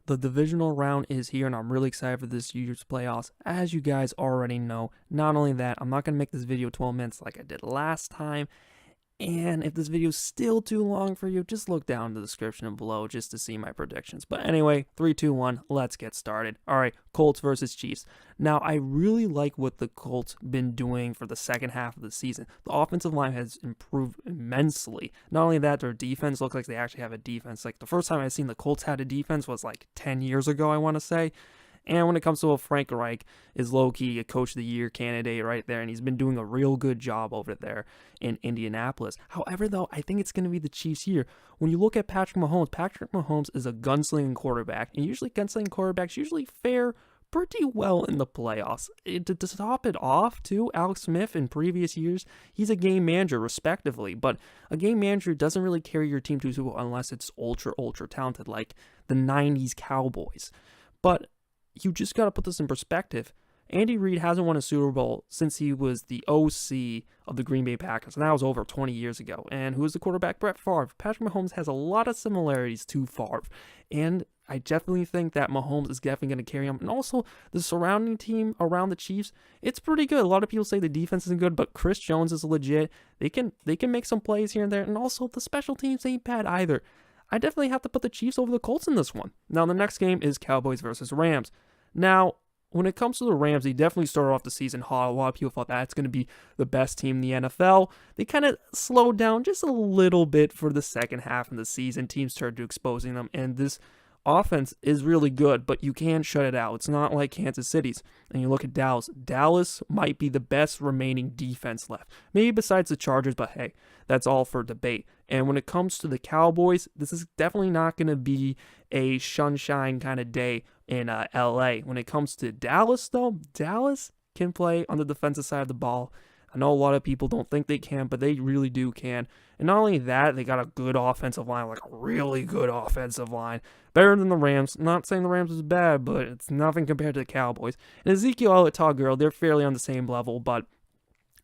the divisional round is here, and I'm really excited for this year's playoffs. As you guys already know, not only that, I'm not going to make this video 12 minutes like I did last time. And if this video is still too long for you, just look down in the description below just to see my predictions. But anyway, 3, 2, 1, let's get started. All right, Colts versus Chiefs. Now, I really like what the Colts been doing for the second half of the season. The offensive line has improved immensely. Not only that, their defense looks like they actually have a defense. Like, the first time I've seen the Colts had a defense was like 10 years ago, I want to say. And when it comes to Frank Reich, is low-key a Coach of the Year candidate right there, and he's been doing a real good job over there in Indianapolis. However, though, I think it's going to be the Chiefs' year. When you look at Patrick Mahomes is a gunslinging quarterback, and usually gunslinging quarterbacks usually fare pretty well in the playoffs. To top it off, too, Alex Smith in previous years, he's a game manager, respectively, but a game manager doesn't really carry your team too well unless it's ultra talented, like the 90s Cowboys. But you just got to put this in perspective. Andy Reid hasn't won a Super Bowl since he was the OC of the Green Bay Packers, and that was over 20 years ago. And who was the quarterback? Brett Favre. Patrick Mahomes has a lot of similarities to Favre, and I definitely think that Mahomes is definitely going to carry him. And also, the surrounding team around the Chiefs, it's pretty good. A lot of people say the defense isn't good, but Chris Jones is legit. They can make some plays here and there, and also the special teams ain't bad either. I definitely have to put the Chiefs over the Colts in this one. Now, the next game is Cowboys versus Rams. Now, when it comes to the Rams, they definitely started off the season hot. A lot of people thought that's going to be the best team in the NFL. They kind of slowed down just a little bit for the second half of the season. Teams started exposing them, and this offense is really good, but you can't shut it out. It's not like Kansas City's. And you look at Dallas. Dallas might be the best remaining defense left. Maybe besides the Chargers, but hey, that's all for debate. And when it comes to the Cowboys, this is definitely not going to be a sunshine kind of day in LA. When it comes to Dallas, though, Dallas can play on the defensive side of the ball. I know a lot of people don't think they can, but they really do can. And not only that, they got a good offensive line, like a really good offensive line. Better than the Rams. Not saying the Rams is bad, but it's nothing compared to the Cowboys. And Ezekiel Elliott, Todd Gurley, they're fairly on the same level, but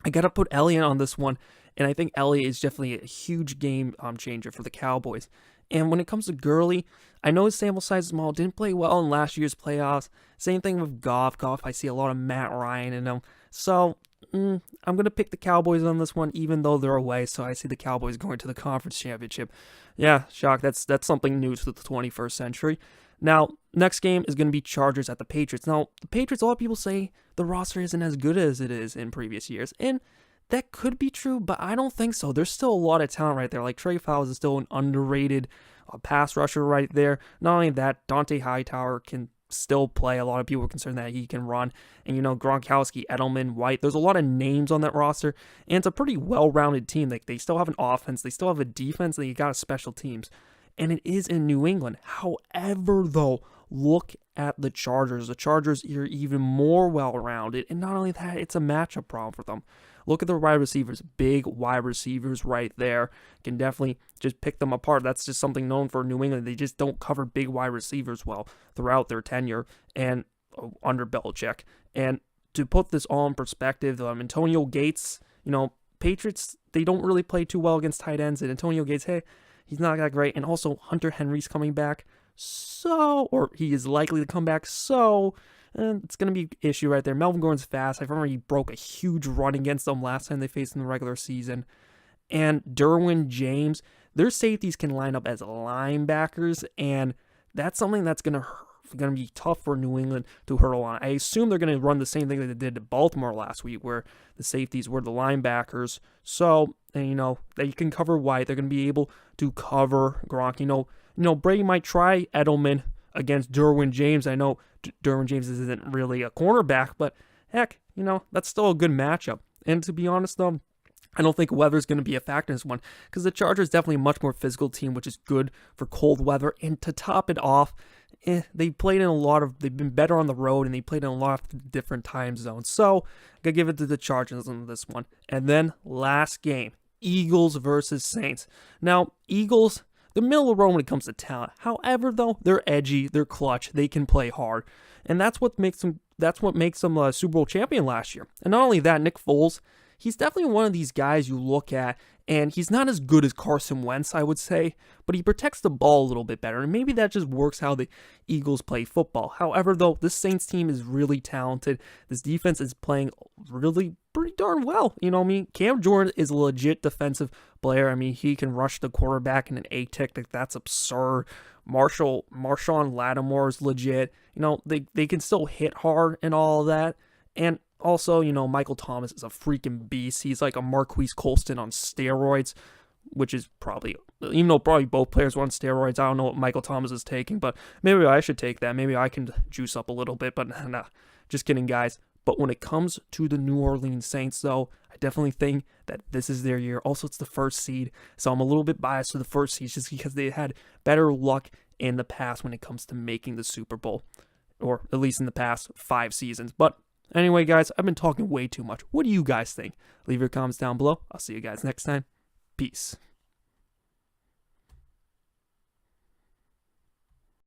I got to put Elliott on this one. And I think Elliott is definitely a huge game changer for the Cowboys. And when it comes to Gurley, I know his sample size is small, didn't play well in last year's playoffs. Same thing with Goff. I see a lot of Matt Ryan in him. So, I'm going to pick the Cowboys on this one, even though they're away. So I see the Cowboys going to the conference championship. Yeah, shock. That's something new to the 21st century. Now, next game is going to be Chargers at the Patriots. Now, the Patriots, a lot of people say the roster isn't as good as it is in previous years. And that could be true, but I don't think so. There's still a lot of talent right there. Like Trey Flowers is still an underrated pass rusher right there. Not only that, Dante Hightower can still play. A lot of people are concerned that he can run. And, Gronkowski, Edelman, White. There's a lot of names on that roster, and it's a pretty well-rounded team. Like, they still have an offense. They still have a defense, and you got a special teams. And it is in New England. However, though, look at the Chargers. The Chargers are even more well-rounded, and not only that, it's a matchup problem for them. Look at their wide receivers. Big wide receivers right there. Can definitely just pick them apart. That's just something known for New England. They just don't cover big wide receivers well throughout their tenure and under Belichick. And to put this all in perspective, Antonio Gates, Patriots, they don't really play too well against tight ends. And Antonio Gates, hey, he's not that great. And also Hunter Henry's coming back. Or he is likely to come back. It's going to be an issue right there. Melvin Gordon's fast. I remember he broke a huge run against them last time they faced in the regular season. And Derwin James, their safeties can line up as linebackers, and that's something that's going to be tough for New England to hurdle on. I assume they're going to run the same thing that they did to Baltimore last week, where the safeties were the linebackers. So, they can cover White. They're going to be able to cover Gronk. Brady might try Edelman against Derwin James. I know Derwin James isn't really a cornerback, but heck, that's still a good matchup. And to be honest, though, I don't think weather's going to be a factor in this one, because the Chargers definitely a much more physical team, which is good for cold weather. And to top it off, they've been better on the road, and they played in a lot of different time zones. So I'm going to give it to the Chargers on this one. And then last game, Eagles versus Saints. Now, Eagles, the middle of the road when it comes to talent. However, though, they're edgy, they're clutch, they can play hard. And that's what makes them a Super Bowl champion last year. And not only that, Nick Foles, he's definitely one of these guys you look at And he's not as good as Carson Wentz, I would say, but he protects the ball a little bit better. And maybe that just works how the Eagles play football. However, though, this Saints team is really talented. This defense is playing really pretty darn well. You know what I mean? Cam Jordan is a legit defensive player. I mean, he can rush the quarterback in an A-technique. That's absurd. Marshawn Lattimore is legit. You know, they can still hit hard and all of that. And also, you know, Michael Thomas is a freaking beast. He's like a Marquise Colston on steroids, which is probably, even though probably both players were on steroids, I don't know what Michael Thomas is taking, but maybe I should take that. Maybe I can juice up a little bit, but nah, just kidding, guys. But when it comes to the New Orleans Saints, though, I definitely think that this is their year. Also, it's the first seed, so I'm a little bit biased to the first seed just because they had better luck in the past when it comes to making the Super Bowl, or at least in the past 5 seasons. But anyway, guys, I've been talking way too much. What do you guys think? Leave your comments down below. I'll see you guys next time. Peace.